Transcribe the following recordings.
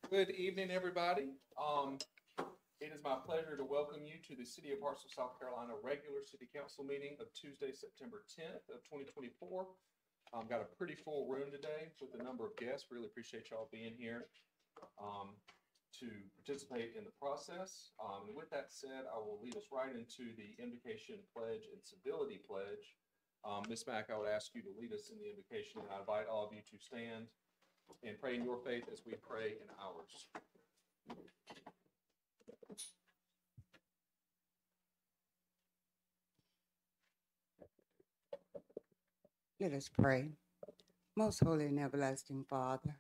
Good evening, everybody. It is my pleasure to welcome you to the City of Hartsville, South Carolina regular City Council meeting of Tuesday, September 10th of 2024. Got a pretty full room today with a number of guests. Really appreciate y'all being here to participate in the process. And with that said, I will lead us right into the invocation pledge and civility pledge. Ms. Mack, I would ask you to lead us in the invocation, and I invite all of you to stand and pray in your faith as we pray in ours. Let us pray. Most holy and everlasting Father,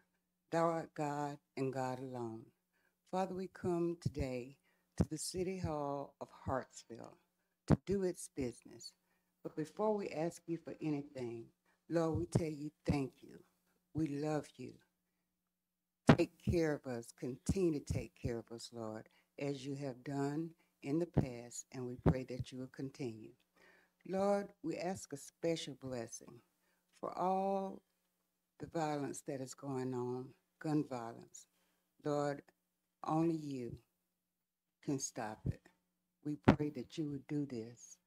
thou art God and God alone. Father, we come today to the City Hall of Hartsville to do its business. But before we ask you for anything, Lord, we tell you thank you. We love you. Take care of us. Continue to take care of us, Lord, as you have done in the past, and we pray that you will continue. Lord, we ask a special blessing for all the violence that is going on, gun violence. Lord, only you can stop it. We pray that you would do this.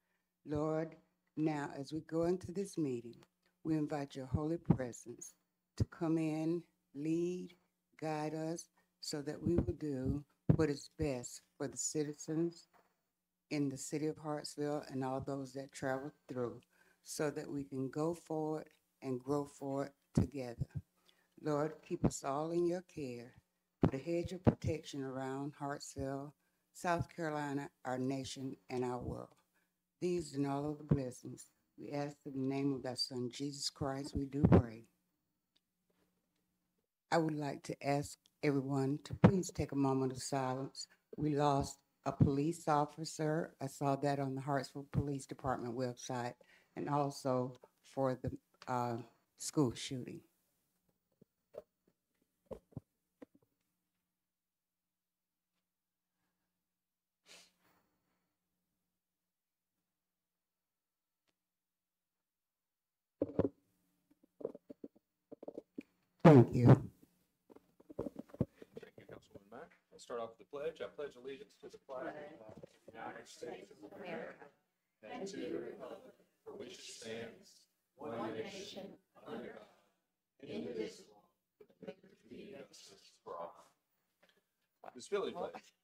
Lord, now as we go into this meeting, we invite your holy presence to come in, lead, guide us, so that we will do what is best for the citizens in the city of Hartsville and all those that travel through, so that we can go forward and grow forward together. Lord, keep us all in your care. Put a hedge of protection around Hartsville, South Carolina, our nation, and our world. These and all of the blessings we ask in the name of thy Son, Jesus Christ, we do pray. I would like to ask everyone to please take a moment of silence. We lost a police officer. I saw that on the Hartsville Police Department website, and also for the school shooting. Thank you. Thank you, Councilwoman Mack. Let's start off with the pledge. I pledge allegiance to the flag of the United States of America and to the republic for which it stands, one nation, under God, indivisible, with liberty and justice for all. The civility pledge.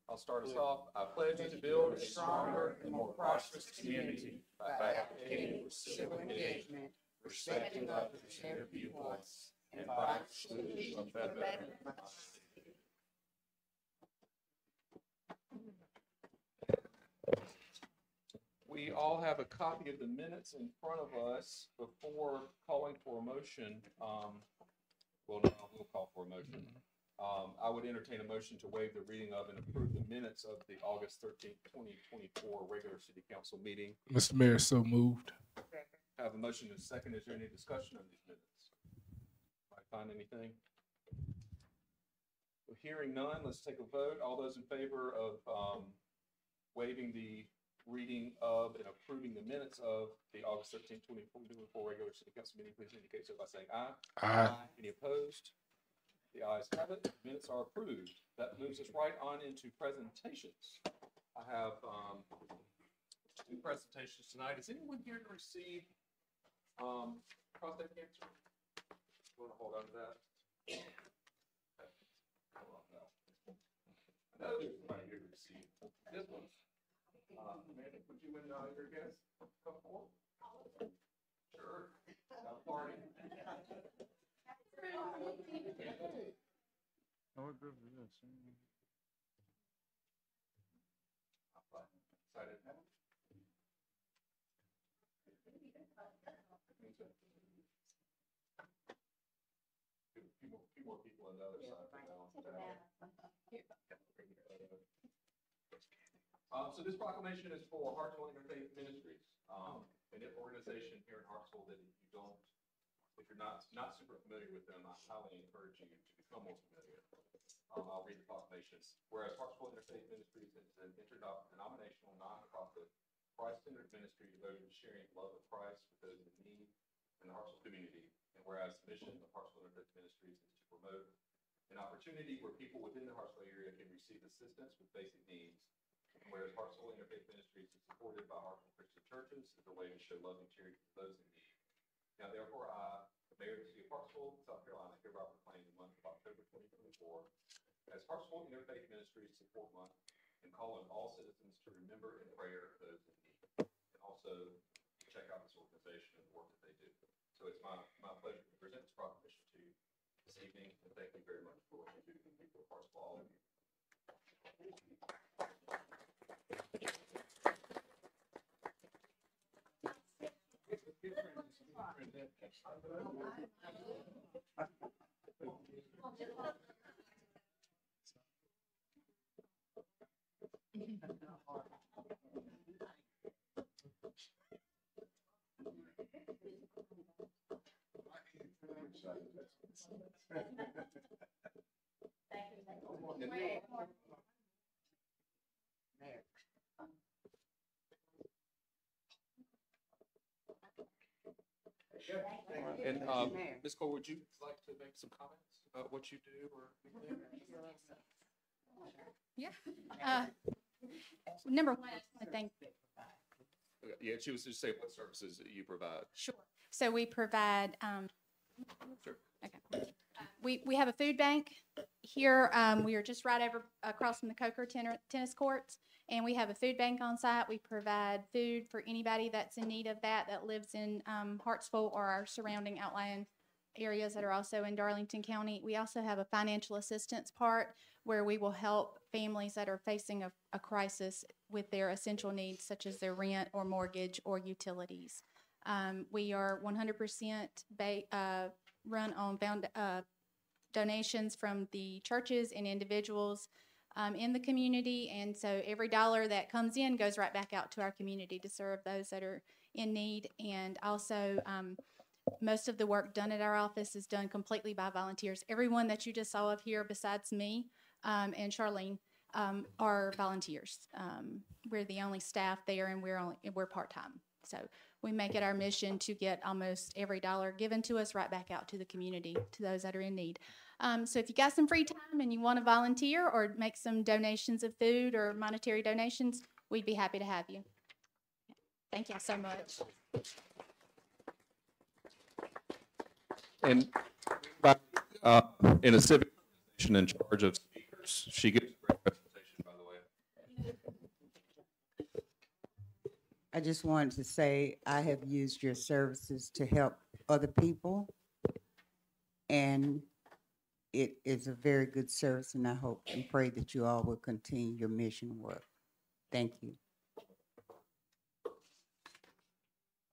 I'll start us off. I pledge to build a stronger and more prosperous community by advocating for civil engagement, respecting others and their viewpoints, and by exclusion of federal. We all have a copy of the minutes in front of us. Before calling for a motion, we'll call for a motion. I would entertain a motion to waive the reading of and approve the minutes of the August 13th, 2024 regular city council meeting. Mr. Mayor, so moved. I have a motion and a second. Is there any discussion on these minutes? Might find anything? Well, hearing none, let's take a vote. All those in favor of waiving the reading of and approving the minutes of the August 13th, 2024 regular city council meeting, please indicate so by saying aye. Aye. Any opposed? The ayes have it. Minutes are approved. That moves us right on into presentations. I have two presentations tonight. Is anyone here to receive prostate cancer? You want to hold on to that? Okay. Hold on now. I know there's somebody here to receive this one. Amanda, would you and your guest come forward? Sure. Have a party. Excited. Few more people on the other side. So this proclamation is for Hartsville Interfaith Ministries, an organization here in Hartsville that if you're not super familiar with them, I highly encourage you to become more familiar. I'll read the proclamation. Whereas Hartsville Interfaith Ministries is an interdenominational, non-profit, Christ-centered ministry devoted to sharing the love of Christ with those in need in the Hartsville community. And whereas the mission of Hartsville Interfaith Ministries is to promote an opportunity where people within the Hartsville area can receive assistance with basic needs. And whereas Hartsville Interfaith Ministries is supported by Hartsville Christian churches as a way to show love and charity to those in need. Now, therefore, I, the mayor of the city of Hartsville, South Carolina, hereby proclaim the month of October 2024 as Hartsville Interfaith Ministries Support Month, and call on all citizens to remember in prayer those in need, and also check out this organization and the work that they do. So it's my pleasure to present this proclamation to you this evening, and thank you very much for what you do for the people of Hartsville, all of you. And Ms. Cole, would you like to make some comments about what you do or anything? Yeah. Number one, I just want to thank. Yeah, she was just saying what services that you provide. Sure. So we provide. Sure. Okay. We have a food bank here. We are just right across from the Coker tennis courts, and we have a food bank on site. We provide food for anybody that's in need of that lives in Hartsville or our surrounding outlying areas that are also in Darlington County. We also have a financial assistance part where we will help families that are facing a crisis with their essential needs, such as their rent or mortgage or utilities. We are 100% run on donations from the churches and individuals in the community, and so every dollar that comes in goes right back out to our community to serve those that are in need. And also, most of the work done at our office is done completely by volunteers. Everyone that you just saw up here, besides me and Charlene, are volunteers. We're the only staff there, and we're part-time. So we make it our mission to get almost every dollar given to us right back out to the community, to those that are in need. So if you got some free time and you want to volunteer or make some donations of food or monetary donations, we'd be happy to have you. Thank y'all so much. And in a civic organization in charge of speakers, she gives a great presentation, by the way. I just wanted to say I have used your services to help other people, and it is a very good service, and I hope and pray that you all will continue your mission work. Thank you.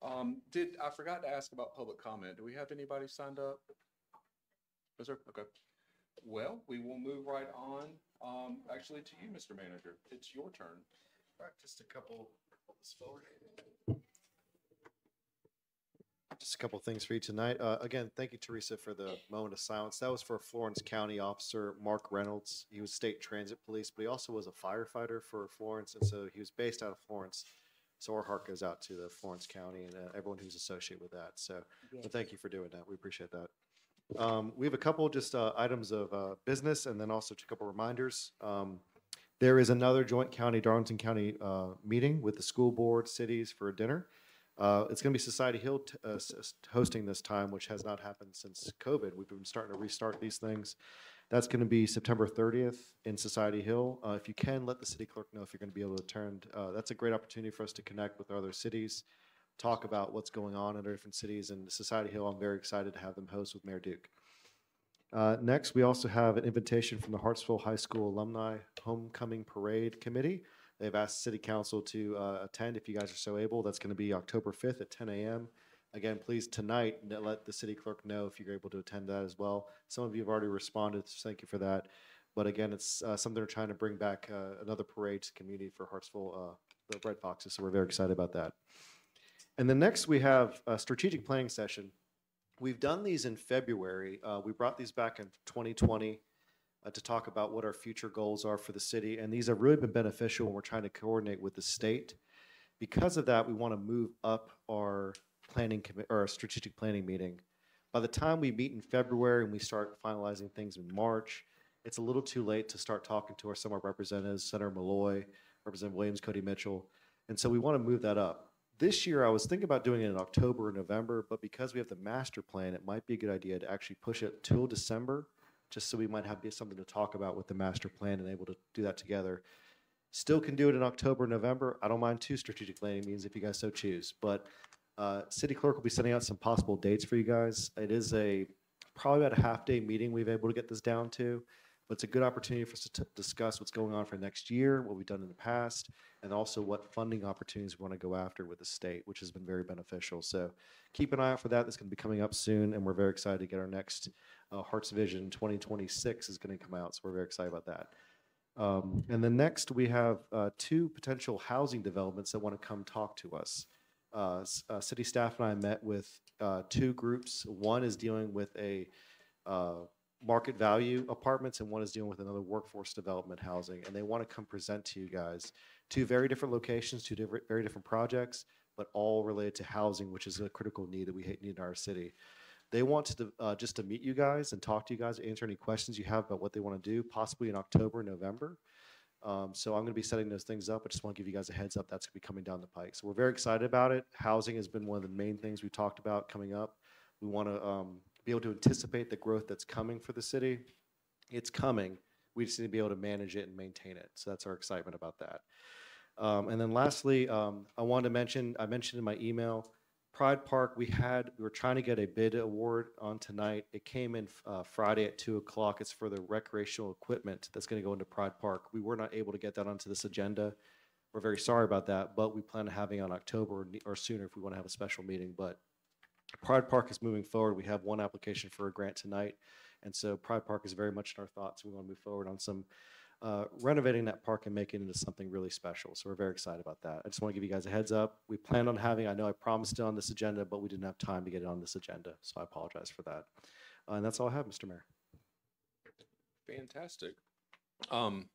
I forgot to ask about public comment. Do we have anybody signed up? Is there? Okay. Well, we will move right on. Actually, to you, Mr. Manager. It's your turn. All right, just a couple. Forward. Just a couple things for you tonight. Again, thank you, Teresa, for the moment of silence. That was for Florence County Officer Mark Reynolds. He was state transit police, but he also was a firefighter for Florence, and so he was based out of Florence. So our heart goes out to the Florence County and everyone who's associated with that. So well, thank you for doing that. We appreciate that. We have a couple just items of business, and then also a couple reminders. There is another joint Darlington County meeting with the school board, cities for a dinner. It's going to be Society Hill hosting this time, which has not happened since COVID. We've been starting to restart these things. That's going to be September 30th in Society Hill. If you can, let the city clerk know if you're going to be able to attend. That's a great opportunity for us to connect with other cities, talk about what's going on in our different cities. And Society Hill, I'm very excited to have them host with Mayor Duke. Next, we also have an invitation from the Hartsville High School Alumni Homecoming Parade Committee. They've asked City Council to attend if you guys are so able. That's going to be October 5th at 10 a.m. Again, please tonight let the city clerk know if you're able to attend that as well. Some of you have already responded, so thank you for that. But again, it's something we're trying to bring back another parade to community for Hartsville, the Red Foxes, so we're very excited about that. And then next we have a strategic planning session. We've done these in February. We brought these back in 2020 to talk about what our future goals are for the city, and these have really been beneficial when we're trying to coordinate with the state. Because of that, we want to move up our planning or our strategic planning meeting By the time we meet in February and we start finalizing things in March, it's a little too late to start talking to some of our representatives, Senator Malloy, Representative Williams, Cody Mitchell. And so we want to move that up. This year, I was thinking about doing it in October or November, but because we have the master plan, it might be a good idea to actually push it till December, just so we might have something to talk about with the master plan and able to do that together. Still can do it in October, November. I don't mind 2 strategic planning meetings if you guys so choose. But city clerk will be sending out some possible dates for you guys. It is probably about a half-day meeting we've been able to get this down to. But it's a good opportunity for us to discuss what's going on for next year, what we've done in the past, and also what funding opportunities we want to go after with the state, which has been very beneficial. So keep an eye out for that. That's going to be coming up soon, and we're very excited to get our next Hearts Vision 2026 is going to come out. So we're very excited about that. And then next, we have 2 potential housing developments that want to come talk to us. City staff and I met with 2 groups. One is dealing with a market value apartments, and one is dealing with another workforce development housing. And they want to come present to you guys 2 very different locations, 2 very different projects, but all related to housing, which is a critical need that we need in our city. They want to just to meet you guys and talk to you guys, answer any questions you have about what they want to do, possibly in October, November. So I'm going to be setting those things up. I just want to give you guys a heads up. That's going to be coming down the pike. So we're very excited about it. Housing has been one of the main things we talked about coming up. We want to be able to anticipate the growth that's coming for the city. It's coming. We just need to be able to manage it and maintain it. So that's our excitement about that. And then lastly, I wanted to mention, I mentioned in my email, Pride Park, we were trying to get a bid award on tonight. It came in Friday at 2 o'clock. It's for the recreational equipment that's going to go into Pride Park. We were not able to get that onto this agenda. We're very sorry about that, but we plan on having it on October or sooner if we want to have a special meeting. But Pride Park is moving forward. We have one application for a grant tonight. And so Pride Park is very much in our thoughts. We want to move forward on some renovating that park and making it into something really special. So we're very excited about that. I just want to give you guys a heads up. We planned on having, I know I promised it on this agenda, but we didn't have time to get it on this agenda. So I apologize for that. And that's all I have, Mr. Mayor. Fantastic. And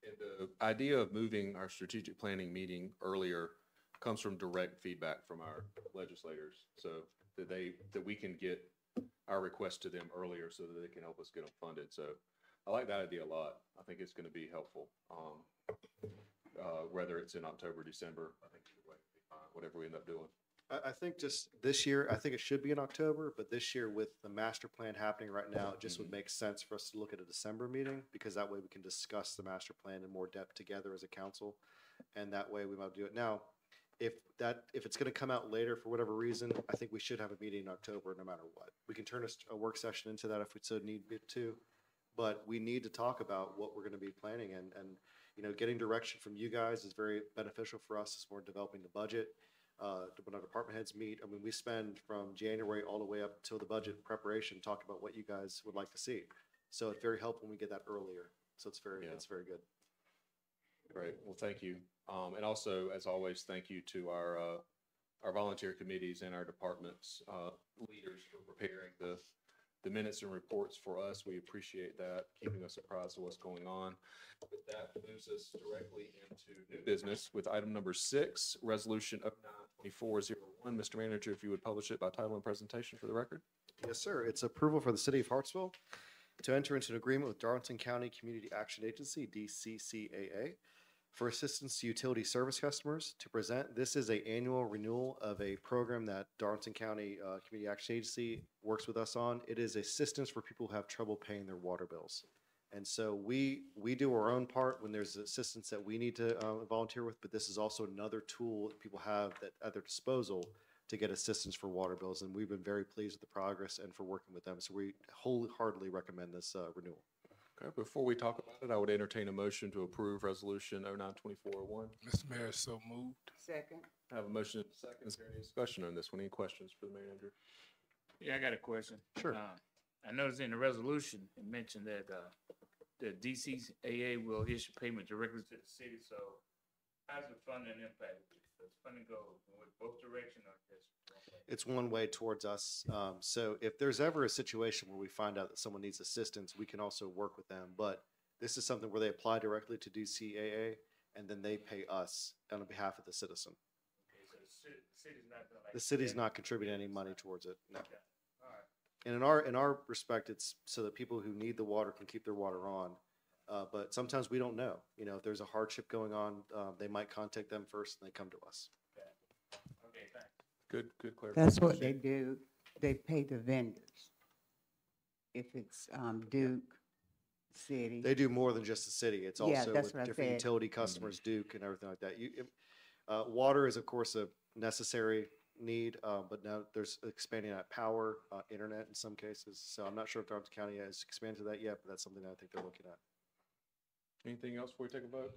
the idea of moving our strategic planning meeting earlier comes from direct feedback from our legislators, so that we can get our requests to them earlier so that they can help us get them funded. So I like that idea a lot. I think it's going to be helpful. Whether it's in October, December, I think either way, it'll be fine, whatever we end up doing. I think just this year, I think it should be in October, but this year with the master plan happening right now, it just would make sense for us to look at a December meeting, because that way we can discuss the master plan in more depth together as a council. And that way we might do it. Now, if it's going to come out later for whatever reason, I think we should have a meeting in October no matter what. We can turn a work session into that if we so need to, but we need to talk about what we're going to be planning, and you know, getting direction from you guys is very beneficial for us as we're developing the budget. When our department heads meet, I mean, we spend from January all the way up until the budget preparation talking about what you guys would like to see. So it's very helpful when we get that earlier. So it's very good. Great. Well, thank you. And also, as always, thank you to our volunteer committees and our departments leaders for preparing the minutes and reports for us. We appreciate that, keeping us apprised of what's going on. With that moves us directly into new business with item number 6, resolution 092401. Mr. Manager, if you would publish it by title and presentation for the record. Yes, sir. It's approval for the city of Hartsville to enter into an agreement with Darlington County Community Action Agency, DCCAA, for assistance to utility service customers to present. This is an annual renewal of a program that Darlington County Community Action Agency works with us on. It is assistance for people who have trouble paying their water bills. And so we do our own part when there's assistance that we need to volunteer with, but this is also another tool that people have that at their disposal to get assistance for water bills. And we've been very pleased with the progress and for working with them. So we wholeheartedly recommend this renewal. Okay, before we talk about it, I would entertain a motion to approve resolution 092401. Mr. Mayor, so moved. Second. I have a motion and a second. Is there any discussion on this one? Any questions for the manager? Yeah, I got a question. Sure. I noticed in the resolution, it mentioned that the DCAA will issue payment directly to the city. So how's the funding impact? Does funding go with both directions or just one way? It's one way towards us. So if there's ever a situation where we find out that someone needs assistance, we can also work with them. But this is something where they apply directly to DCAA and then they pay us on behalf of the citizen. Okay, so the city's not gonna The city's not contributing any money towards it. No. Okay. All right. And in our respect, it's so that people who need the water can keep their water on. But sometimes we don't know. You know, if there's a hardship going on, they might contact them first and they come to us. Okay, thanks. Good clarification. That's what they do. They pay the vendors. If it's Duke, City. They do more than just the city. It's Yeah, also that's with what I different said. utility customers, Duke and everything like that. Water is of course a necessary need, but now there's expanding that power, internet in some cases. So I'm not sure if Dartmouth County has expanded to that yet, but that's something that I think they're looking at. Anything else before we take a vote?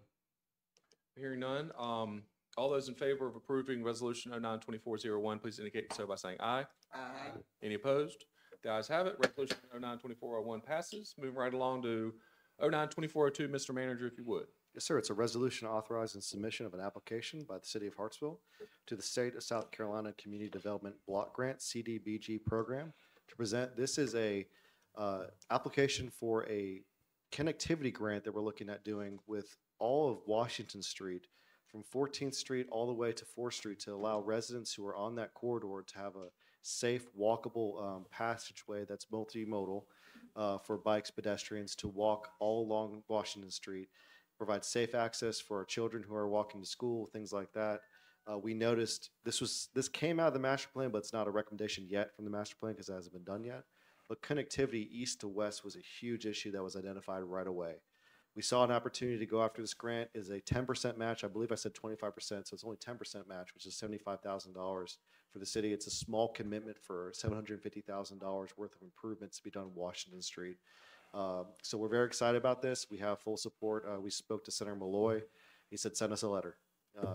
Hearing none, all those in favor of approving resolution 09-2401, please indicate so by saying aye. Aye. Any opposed? The ayes have it. Resolution 09-2401 passes. Moving right along to 09-2402, Mr. Manager, if you would. Yes, sir. It's a resolution authorizing submission of an application by the city of Hartsville to the State of South Carolina Community Development Block Grant CDBG program to present. This is a application for a connectivity grant that we're looking at doing with all of Washington Street from 14th Street all the way to 4th Street to allow residents who are on that corridor to have a safe, walkable passageway that's multimodal for bikes, pedestrians to walk all along Washington Street, provide safe access for our children who are walking to school, things like that. We noticed this came out of the master plan, but it's not a recommendation yet from the master plan because it hasn't been done yet. But connectivity east to west was a huge issue that was identified right away. We saw an opportunity to go after this grant. Is a 10% match. I believe I said 25%, so it's only 10% match, which is $75,000 for the city. It's a small commitment for $750,000 worth of improvements to be done in Washington Street. So we're very excited about this. We have full support. We spoke to Senator Malloy. He said, send us a letter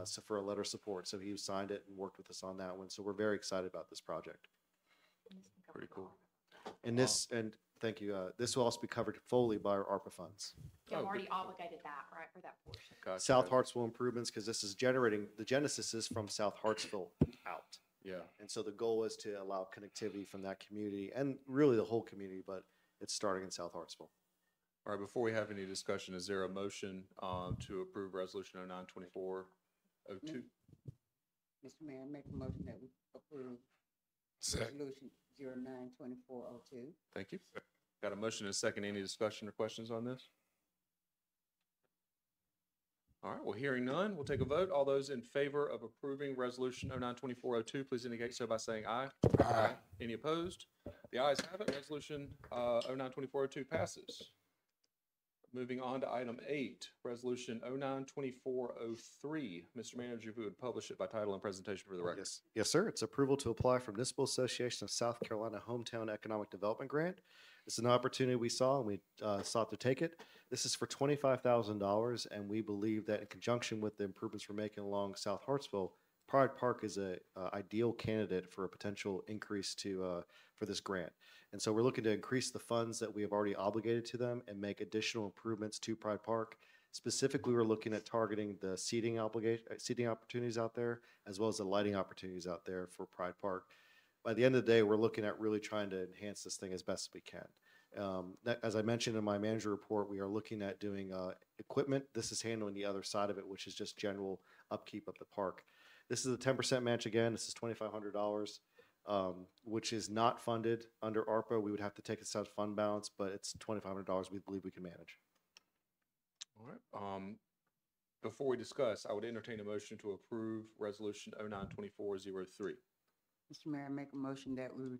so for a letter of support. So he signed it and worked with us on that one. So we're very excited about this project. Pretty cool. And thank you. This will also be covered fully by our ARPA funds. Y'all Oh, already good. obligated that, right, for that portion? Gotcha. South Hartsville improvements, because this is generating, the genesis is from South Hartsville out. Yeah. And so the goal is to allow connectivity from that community and really the whole community, but it's starting in South Hartsville. All right, before we have any discussion, is there a motion to approve resolution 09-2402? Mr. Mayor, I make a motion that we approve resolution 09-2402. Thank you. Got a motion and a second. Any discussion or questions on this? All right, well, hearing none, we'll take a vote. All those in favor of approving resolution 09-2402, please indicate so by saying aye. Aye. Any opposed? The ayes have it. Resolution 09-2402 passes. Moving on to item 8, resolution 09-2403. Mr. Manager, if you would publish it by title and presentation for the record. Yes, sir. It's approval to apply for Municipal Association of South Carolina Hometown Economic Development Grant. It's an opportunity we saw and we sought to take it. This is for $25,000, and we believe that in conjunction with the improvements we're making along South Hartsville, Pride Park is a ideal candidate for a potential increase to for this grant. And so we're looking to increase the funds that we have already obligated to them and make additional improvements to Pride Park. Specifically, we're looking at targeting the seating opportunities out there, as well as the lighting opportunities out there for Pride Park. By the end of the day, we're looking at really trying to enhance this thing as best as we can. As I mentioned in my manager report, we are looking at doing equipment. This is handling the other side of it, which is just general upkeep of the park. This is a 10% match again. This is $2,500, which is not funded under ARPA. We would have to take it out of fund balance, but it's $2,500 we believe we can manage. All right. Before we discuss, I would entertain a motion to approve resolution 09-2403. Mr. Mayor, I make a motion that we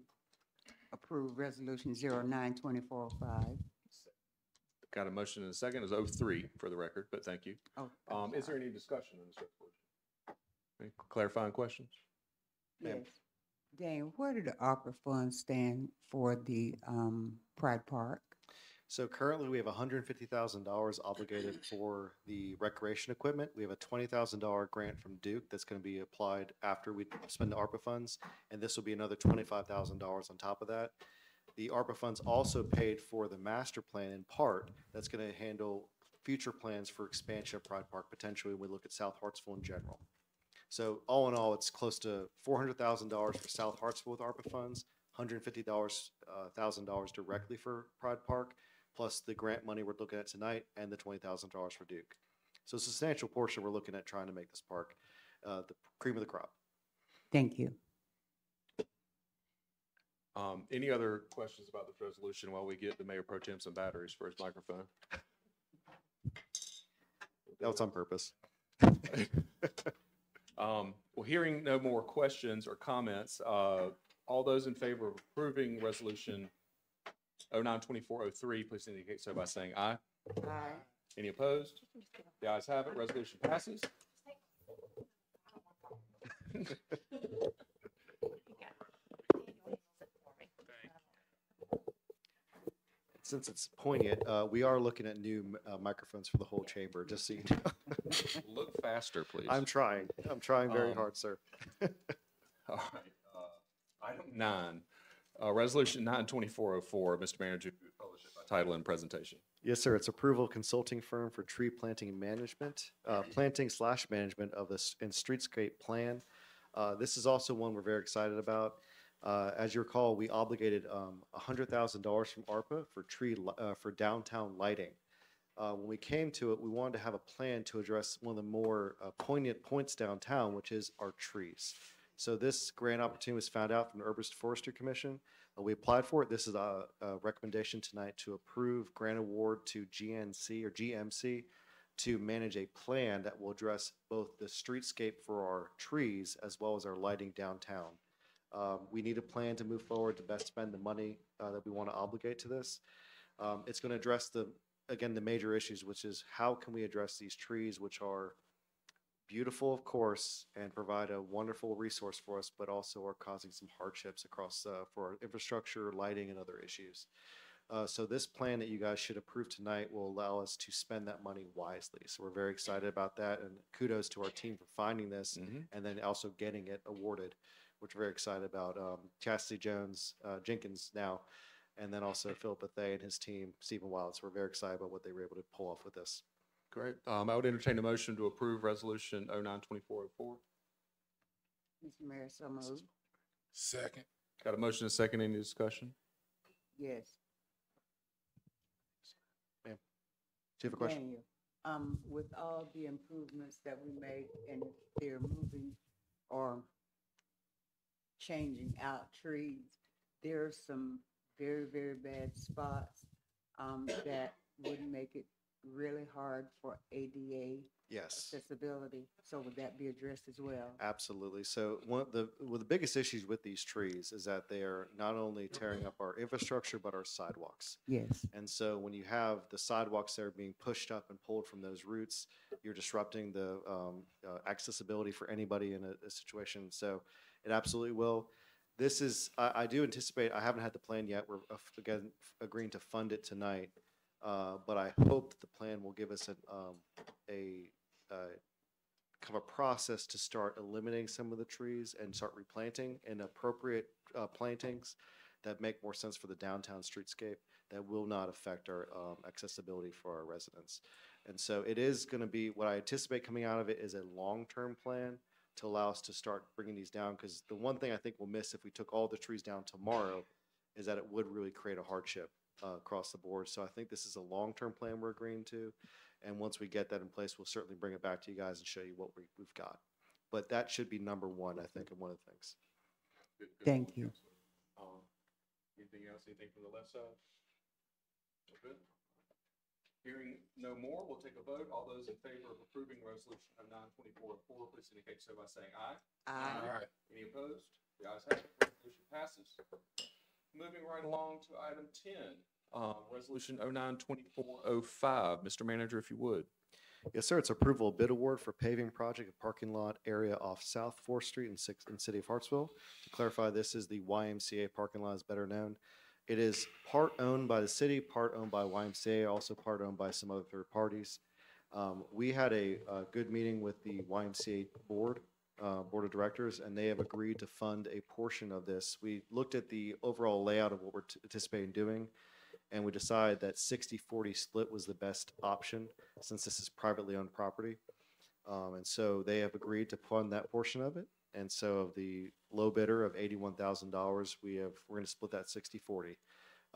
approve resolution 09-2405. Got a motion and a second. It was 03 for the record, but thank you. Oh, Is there any discussion on this resolution? Any clarifying questions? yes. Dan, where do the ARPA funds stand for the Pride Park? So currently we have $150,000 obligated for the recreation equipment. We have a $20,000 grant from Duke that's going to be applied after we spend the ARPA funds. And this will be another $25,000 on top of that. The ARPA funds also paid for the master plan in part that's going to handle future plans for expansion of Pride Park potentially when we look at South Hartsville in general. So all in all, it's close to $400,000 for South Hartsville with ARPA funds, $150,000 directly for Pride Park, plus the grant money we're looking at tonight and the $20,000 for Duke. So a substantial portion we're looking at trying to make this park the cream of the crop. Thank you. Any other questions about this resolution while we get the Mayor Pro Tem some batteries for his microphone? That was on purpose. Well, hearing no more questions or comments, all those in favor of approving resolution 092403, please indicate so by saying aye. Aye. Any opposed? The ayes have it. Resolution passes. Since it's poignant, we are looking at new microphones for the whole chamber, just so you know. Look faster, please. I'm trying very Um, hard, sir. All right. Item 9, resolution 92404. Mr. Manager, if you would publish it by title and presentation. Yes, sir. It's approval of consulting firm for tree planting and management, planting/management of the and streetscape plan. This is also one we're very excited about. As you recall, we obligated $100,000 from ARPA for for downtown lighting. When we came to it, we wanted to have a plan to address one of the more poignant points downtown, which is our trees. So this grant opportunity was found out from the Urban Forestry Commission. We applied for it. This is a recommendation tonight to approve grant award to GNC or GMC to manage a plan that will address both the streetscape for our trees as well as our lighting downtown. We need a plan to move forward to best spend the money that we want to obligate to this. It's going to address the major issues, which is how can we address these trees, which are beautiful, of course, and provide a wonderful resource for us, but also are causing some hardships across for our infrastructure, lighting, and other issues. So this plan that you guys should approve tonight will allow us to spend that money wisely. So we're very excited about that, and kudos to our team for finding this and then also getting it awarded, which we're very excited about. Chastity Jenkins now, and then also Philip Bethay and his team, Stephen Wild. So we're very excited about what they were able to pull off with this. Great. I would entertain a motion to approve resolution 092404. Mr. Mayor, so moved. Second. Got a motion and a second. Any discussion? Yes. Do you have a question? Daniel, with all the improvements that we make and they're moving or changing out trees, there are some very, very bad spots that would make it really hard for ADA Yes. accessibility. So would that be addressed as well? Absolutely. So one of the biggest issues with these trees is that they are not only tearing up our infrastructure, but our sidewalks. Yes. And so when you have the sidewalks that are being pushed up and pulled from those roots, you're disrupting the accessibility for anybody in a situation. So it absolutely will. This is, I do anticipate, I haven't had the plan yet. We're again agreeing to fund it tonight. But I hope that the plan will give us kind of a process to start eliminating some of the trees and start replanting in appropriate plantings that make more sense for the downtown streetscape that will not affect our accessibility for our residents. And so it is going to be, what I anticipate coming out of it is a long-term plan to allow us to start bringing these down, because the one thing I think we'll miss if we took all the trees down tomorrow is that it would really create a hardship across the board. So I think this is a long-term plan we're agreeing to. And once we get that in place, we'll certainly bring it back to you guys and show you what we've got. But that should be number one, I think, and one of the things. Good Thank point, you. Counselor. Anything else? Anything from the left side? We're good. Hearing no more, we'll take a vote. All those in favor of approving resolution 092404, please indicate so by saying aye. Aye. Any opposed? The ayes have it. Resolution passes. Moving right along to item 10, resolution 092405. Mr. Manager, if you would. Yes, sir. It's approval of bid award for paving project of parking lot area off South 4th Street in City of Hartsville. To clarify, this is the YMCA parking lot, as better known. It is part owned by the city, part owned by YMCA, also part owned by some other third parties. We had a good meeting with the YMCA board of directors, and they have agreed to fund a portion of this. We looked at the overall layout of what we're anticipating doing, and we decided that 60-40 split was the best option since this is privately owned property. And so they have agreed to fund that portion of it. And so of the low bidder of $81,000, we're going to split that 60-40.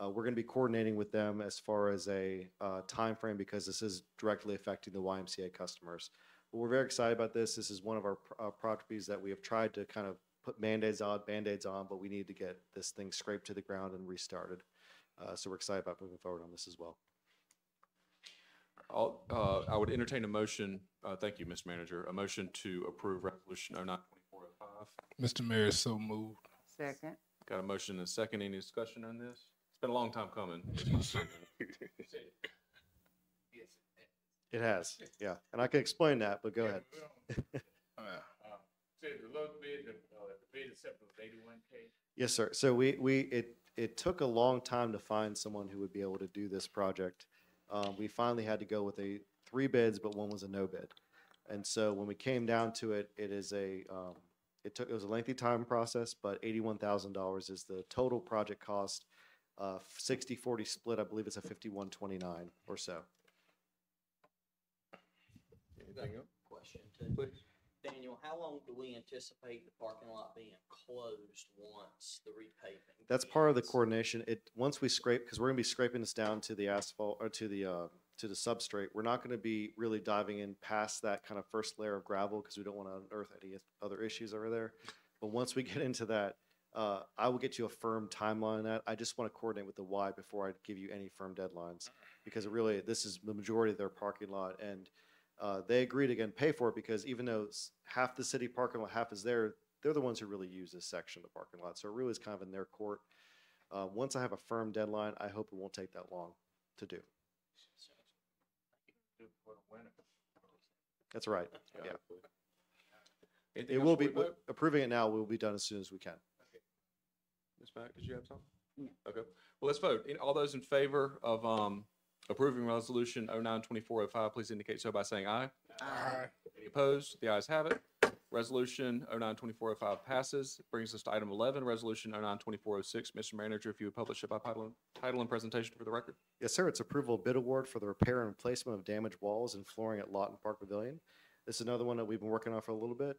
We're going to be coordinating with them as far as a time frame, because this is directly affecting the YMCA customers. But we're very excited about this. This is one of our properties that we have tried to kind of put Band-Aids on, but we need to get this thing scraped to the ground and restarted. So we're excited about moving forward on this as well. I would entertain a motion, thank you, Mr. Manager, a motion to approve resolution 09-2405. Mr. Mayor, so moved. Second. Got a motion and a second. Any discussion on this? It's been a long time coming. It has, yeah. And I can explain that, but go ahead. Say the low bid, the bid accepted was 81K. Yes, sir. So it took a long time to find someone who would be able to do this project. We finally had to go with 3 bids, but one was a no bid. And so when we came down to it, it was a lengthy time process, but $81,000 is the total project cost. 60-40 split, I believe it's a 51-29 or so. Anything else? Question too. Please. Daniel, how long do we anticipate the parking lot being closed once the repaving? That's part of the begins? coordination. Once we scrape, because we're gonna be scraping this down to the asphalt or to the substrate. We're not gonna be really diving in past that kind of first layer of gravel because we don't want to unearth any other issues over there. But once we get into that, I will get you a firm timeline on that. I just want to coordinate with the Y before I give you any firm deadlines, because this is the majority of their parking lot, and they agreed again pay for it because even though half the city parking lot, half is there, they're the ones who really use this section of the parking lot. So it really is kind of in their court. Once I have a firm deadline, I hope it won't take that long to do. That's right. Yeah. Anything It else will before be, we vote? approving it now will be done as soon as we can. Ms. Mack, did you have something? Okay, well, let's vote. All those in favor of approving resolution 09-2405, please indicate so by saying aye. Aye. Any opposed? The ayes have it. Resolution 09-2405 passes. Brings us to item 11, resolution 09-2406. Mr. Manager, if you would publish it by title and presentation for the record. Yes, sir. It's approval of bid award for the repair and replacement of damaged walls and flooring at Lawton Park Pavilion. This is another one that we've been working on for a little bit.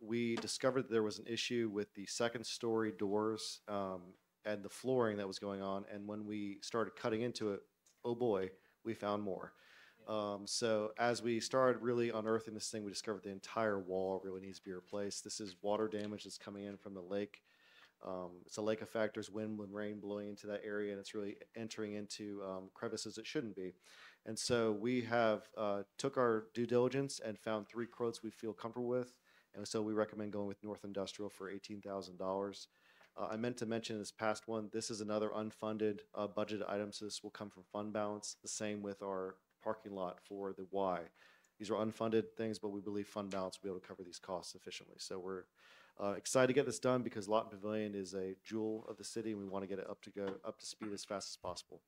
We discovered that there was an issue with the second-story doors and the flooring that was going on. And when we started cutting into it, oh boy, we found more. So as we started really unearthing this thing, we discovered the entire wall really needs to be replaced. This is water damage that's coming in from the lake. It's a lake effect. There's wind and rain blowing into that area, and it's really entering into crevices it shouldn't be. And so we have took our due diligence and found 3 quotes we feel comfortable with. And so we recommend going with North Industrial for $18,000. I meant to mention in this past one, this is another unfunded budget item, so this will come from fund balance. The same with our parking lot for the Y. These are unfunded things, but we believe fund balance will be able to cover these costs sufficiently. So we're excited to get this done because Lawton Pavilion is a jewel of the city, and we want to get it up to speed as fast as possible.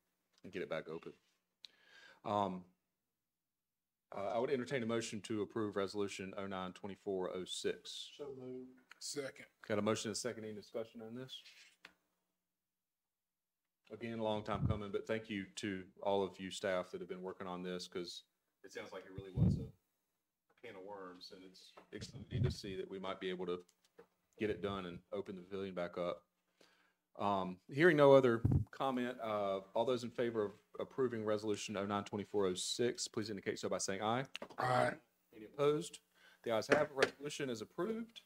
And get it back open. I would entertain a motion to approve resolution 09-2406. So moved. Second. Got a motion and a second. Any discussion on this? Again, a long time coming, but thank you to all of you staff that have been working on this, because it sounds like it really was a can of worms, and it's exciting to see that we might be able to get it done and open the pavilion back up. Hearing no other comment, all those in favor of approving resolution 09-2406, please indicate so by saying aye. Aye. Any opposed? The ayes have it. Resolution is approved.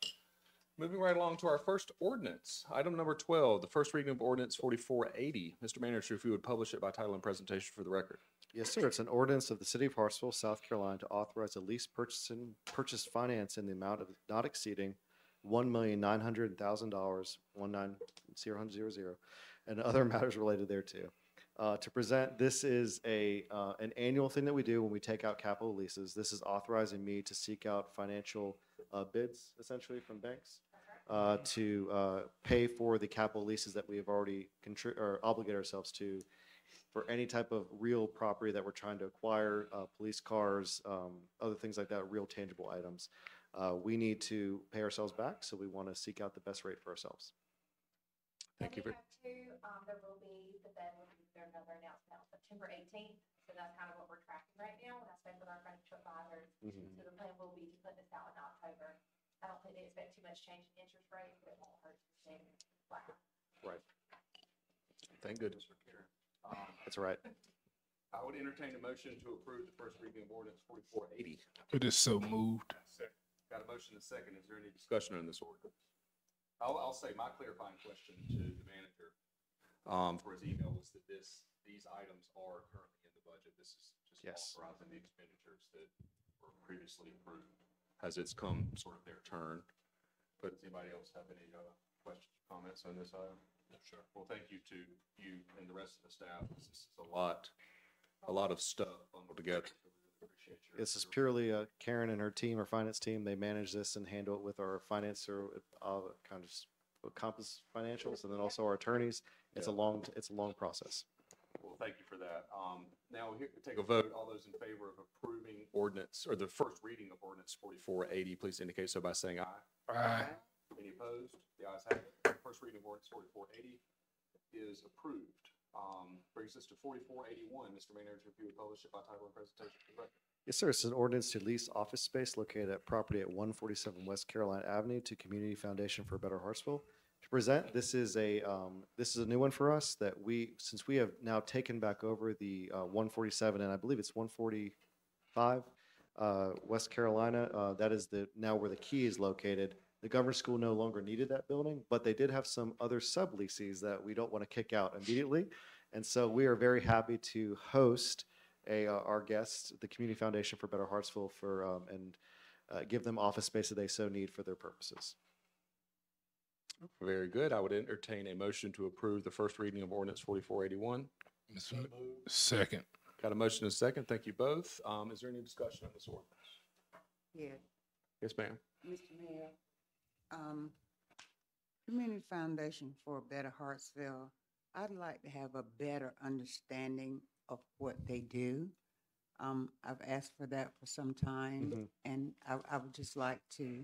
Moving right along to our first ordinance, item number 12, the first reading of ordinance 4480. Mr. Manager, if you would publish it by title and presentation for the record. Yes, sir. It's an ordinance of the City of Hartsville, South Carolina, to authorize a lease purchase finance in the amount of not exceeding $1,900,000, 19000, and other matters related thereto. To present, this is an annual thing that we do when we take out capital leases. This is authorizing me to seek out financial bids, essentially, from banks to pay for the capital leases that we have already obligated ourselves to for any type of real property that we're trying to acquire, police cars, other things like that, real tangible items. We need to pay ourselves back, so we want to seek out the best rate for ourselves. Thank you. There will be, the bed will be, there's another announcement on September 18th. So that's kind of what we're tracking right now. And I spoke with our financial advisors. So the plan will be to put this out in October. I don't think they expect too much change in interest rates, but it won't hurt to stay flat. Right. Thank goodness for Karen. That's right. I would entertain a motion to approve the first reading of ordinance 4480. It is so moved. Got a motion and a second. Is there any discussion on this ordinance? I'll say my clarifying question to the manager, for his email was that these items are currently in the budget. This is just Yes. authorizing the expenditures that were previously approved. As it's come sort of their turn. But does anybody else have any, questions, comments on this item? No, sure. Well, thank you to you and the rest of the staff. This is a lot of stuff bundled together. So we really appreciate your. This is purely Karen and her team, our finance team. They manage this and handle it with our financer, kind of Compass Financials, and then also our attorneys. It's a long process. Well, thank you for that. Now here, take a vote. All those in favor of approving ordinance, or the first reading of ordinance 4480, please indicate so by saying aye. Aye. Any opposed? The ayes have it. First reading of ordinance 4480 is approved. Brings us to 4481. Mr. Manager, if you would publish it by title and presentation for the record. Yes, sir. It's an ordinance to lease office space located at property at 147 West Carolina Avenue to Community Foundation for a Better Hartsville. To present, this is a new one for us that since we have now taken back over the 147 and I believe it's 145 West Carolina. That is now where the key is located. The government school no longer needed that building, but they did have some other subleases that we don't want to kick out immediately. And so we are very happy to host our guests, the Community Foundation for Better Hartsville, and give them office space that they so need for their purposes. Very good. I would entertain a motion to approve the first reading of ordinance 4481. Second. Got a motion and a second. Thank you both. Is there any discussion on this ordinance? Yeah, Yes, ma'am. Mr. Mayor, Community Foundation for a Better Hartsville, I'd like to have a better understanding of what they do. I've asked for that for some time, and I would just like to,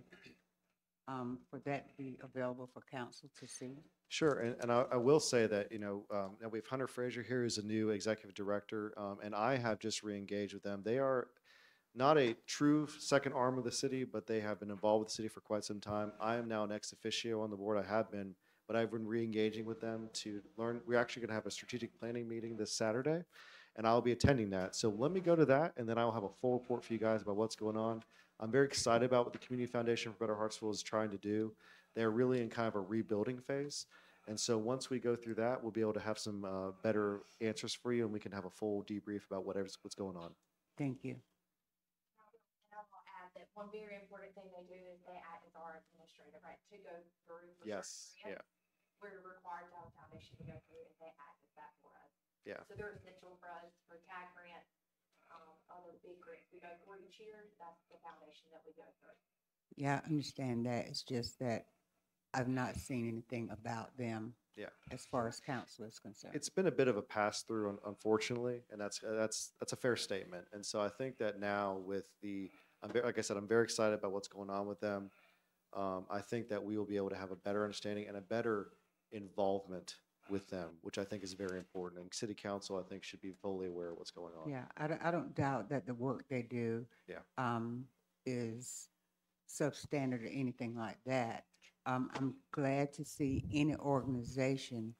for that to be available for council to see. Sure, and I will say that, now we have Hunter Frazier here, who's a new executive director, and I have just re-engaged with them. They are not a true second arm of the city, but they have been involved with the city for quite some time. I am now an ex officio on the board. I have been, but I've been re-engaging with them to learn. We're actually going to have a strategic planning meeting this Saturday, and I'll be attending that. So let me go to that, and then I'll have a full report for you guys about what's going on. I'm very excited about what the Community Foundation for Better Hartsville is trying to do. They're really in kind of a rebuilding phase. And so once we go through that, we'll be able to have some better answers for you, and we can have a full debrief about what's going on. Thank you. And I will add that one very important thing they do is they act as our administrator, right, to go through. For Yes, certain yeah, grants. We're required to have a foundation to go through, and they act as that for us. yeah. So they're essential for us for tag grants, other big grants we go through each year. That's the foundation that we go through. Yeah, I understand that. It's just that I've not seen anything about them. Yeah. As far as council is concerned. It's been a bit of a pass through, unfortunately, and that's a fair statement. And so I think that now with like I said, I'm very excited about what's going on with them. I think that we will be able to have a better understanding and a better involvement with them, which I think is very important. And city council, I think, should be fully aware of what's going on. Yeah, I don't doubt that the work they do. Yeah. Is substandard or anything like that. I'm glad to see any organization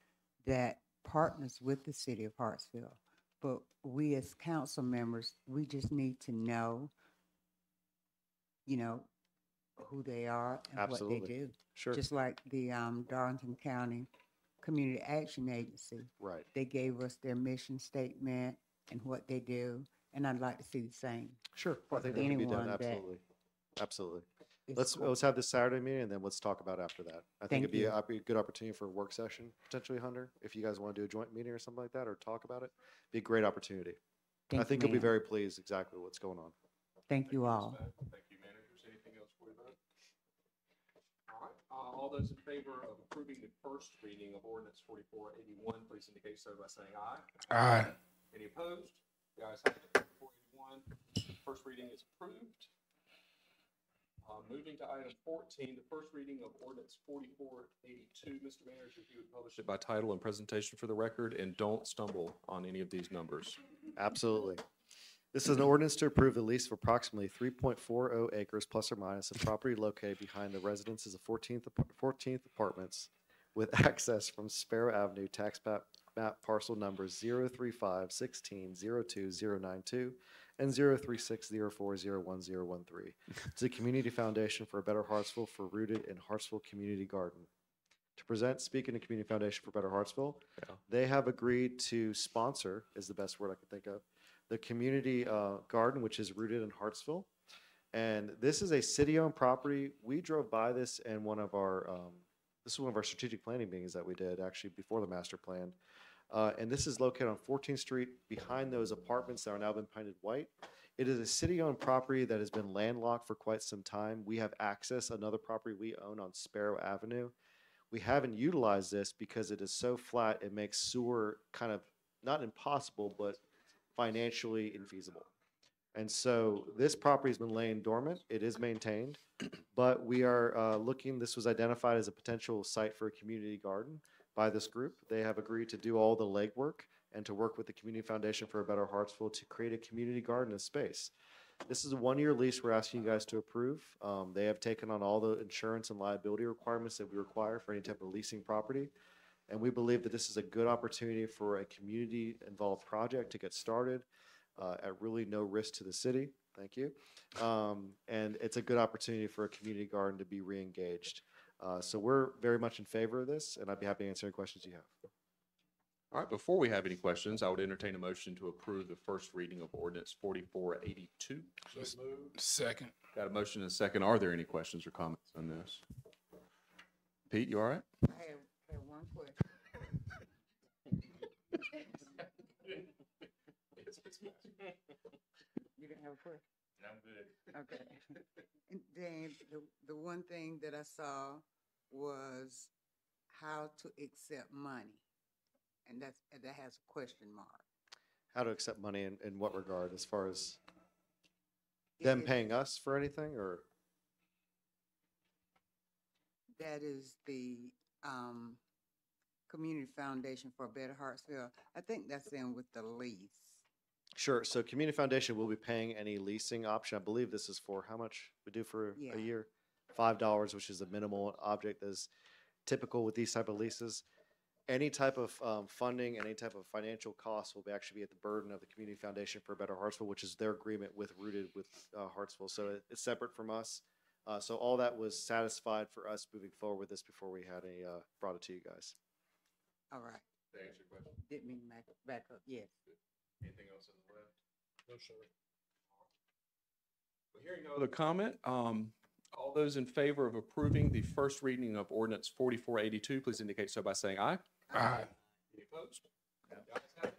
that partners with the city of Hartsville. But we as council members, we just need to know, who they are and Absolutely. what they do. Sure. Just like the Darlington County Community Action Agency. Right. They gave us their mission statement and what they do, and I'd like to see the same. Sure. I think that can be done. Anyone that Absolutely. Absolutely. is Let's have this Saturday meeting, and then let's talk about after that. I think Thank it'd you. be a good opportunity for a work session, potentially, Hunter, if you guys want to do a joint meeting or something like that, or talk about it. Be a great opportunity. I think you'll be Mayor. very pleased exactly what's going on. Thank you all. Thank you, managers. Anything else for you, vote? All right, all those in favor of approving the first reading of ordinance 4481, please indicate so by saying aye. Aye. Any opposed? The ayes have it. 4481, first reading is approved. Moving to item 14, the first reading of ordinance 4482. Mr. Manager, if you would publish it by title and presentation for the record, and don't stumble on any of these numbers. Absolutely. This is an ordinance to approve the lease of approximately 3.40 acres plus or minus of property located behind the residences of 14th Apartments with access from Sparrow Avenue, tax map parcel numbers 035160292 and 036040113 to the Community Foundation for a Better Hartsville for Rooted in Hartsville Community Garden. to present Speaking of Community Foundation for Better Hartsville. Yeah. They have agreed to sponsor, is the best word I can think of, the community garden, which is rooted in Hartsville. And this is a city-owned property. We drove by this in one of our, this is one of our strategic planning meetings that we did actually before the master plan. And this is located on 14th Street behind those apartments that are now been painted white. It is a city-owned property that has been landlocked for quite some time. We have access, another property we own on Sparrow Avenue. We haven't utilized this because it is so flat, it makes sewer kind of, not impossible, but financially infeasible. And so this property has been laying dormant. It is maintained, but we are looking, this was identified as a potential site for a community garden by this group. They have agreed to do all the legwork and to work with the Community Foundation for a Better Hartsville to create a community garden of space. This is a one-year lease we're asking you guys to approve. They have taken on all the insurance and liability requirements that we require for any type of leasing property. And we believe that this is a good opportunity for a community-involved project to get started at really no risk to the city. Thank you. And it's a good opportunity for a community garden to be re-engaged. So we're very much in favor of this, and I'd be happy to answer any questions you have. All right, before we have any questions, I would entertain a motion to approve the first reading of ordinance 4482. Second. Got a motion and a second. Are there any questions or comments on this? Pete, you all right? I have one question. You didn't have a question? I'm good. Okay. And then the one thing that I saw was how to accept money. And that has a question mark. How to accept money in what regard, as far as Is them it- paying us for anything, or? That is the Community Foundation for a Better Hartsville. I think that's in with the lease. Sure. So Community Foundation will be paying any leasing option. I believe this is for how much we do for Yeah. a year? $5, which is a minimal object that is typical with these type of leases. Any type of funding, any type of financial costs will actually be at the burden of the Community Foundation for a Better Hartsville, which is their agreement with Rooted with Hartsville. So it's separate from us. So all that was satisfied for us moving forward with this before we had brought it to you guys. All right. To answer your question. Didn't mean to back up. Yes. Anything else on the left? No, sir. Well, hearing no other comment, all those in favor of approving the first reading of ordinance 4482, please indicate so by saying aye. Aye. Any opposed? The ayes have it.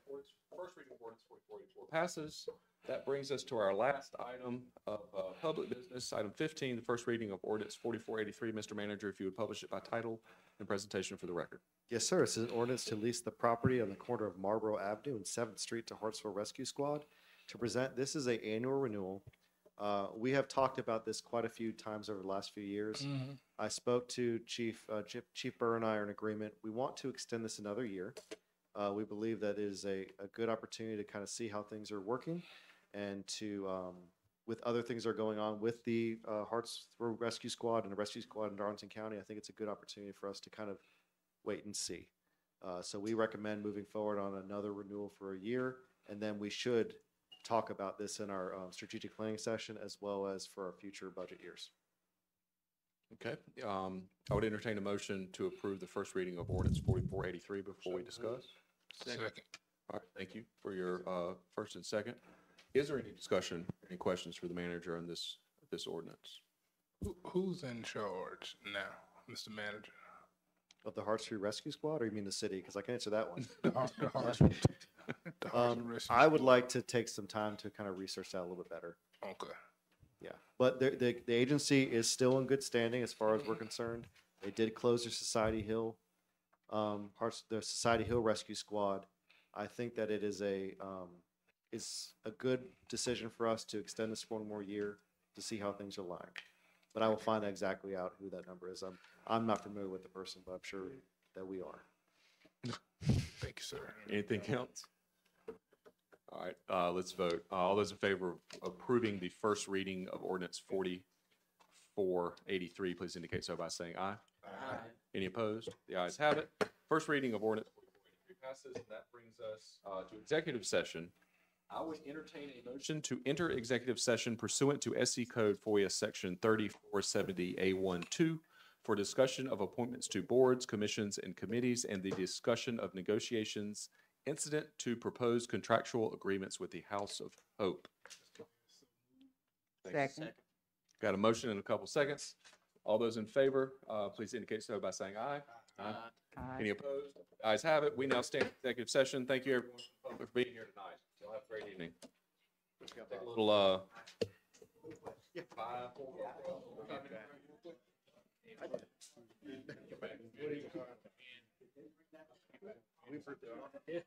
First reading of ordinance 4484 passes. That brings us to our last item of public business, item 15, the first reading of ordinance 4483. Mr. Manager, if you would publish it by title and presentation for the record. Yes, sir. It's an ordinance to lease the property on the corner of Marlborough Avenue and 7th Street to Hartsville Rescue Squad. To present, this is an annual renewal. We have talked about this quite a few times over the last few years. I spoke to Chief Burr and I are in agreement. We want to extend this another year. We believe that is a good opportunity to kind of see how things are working and to, with other things that are going on with the Hartsville Rescue Squad and the Rescue Squad in Darlington County, I think it's a good opportunity for us to kind of wait and see. So we recommend moving forward on another renewal for a year, and then we should talk about this in our strategic planning session as well as for our future budget years. Okay, I would entertain a motion to approve the first reading of ordinance 4483 before we discuss. Second. All right, thank you for your first and second. Is there any discussion, any questions for the manager on this ordinance? Who's in charge now, Mr. Manager? Of the Hartsville Rescue Squad, or you mean the city? Because I can answer that one. The Hartsville Rescue I would like to take some time to kind of research that a little bit better. Okay. Yeah, but the agency is still in good standing as far as we're concerned. They did close their Society Hill, the Society Hill Rescue Squad. I think that it is a good decision for us to extend this one more year to see how things are lying. But I will find exactly out who that number is. I'm not familiar with the person, but I'm sure that we are. Thank you, sir. Anything else? All right, let's vote. All those in favor of approving the first reading of ordinance 4483, please indicate so by saying aye. Aye. Any opposed? The ayes have it. First reading of ordinance 4483 passes, and that brings us to executive session. I would entertain a motion to enter executive session pursuant to SC Code FOIA Section 3470A12 for discussion of appointments to boards, commissions, and committees, and the discussion of negotiations incident to proposed contractual agreements with the House of Hope. Second. Got a motion in a couple seconds. All those in favor, please indicate so by saying aye. Aye. Any opposed? Ayes have it. We now stand in executive session. Thank you, everyone, for being here tonight. Y'all have a great evening. Take a little, Yeah.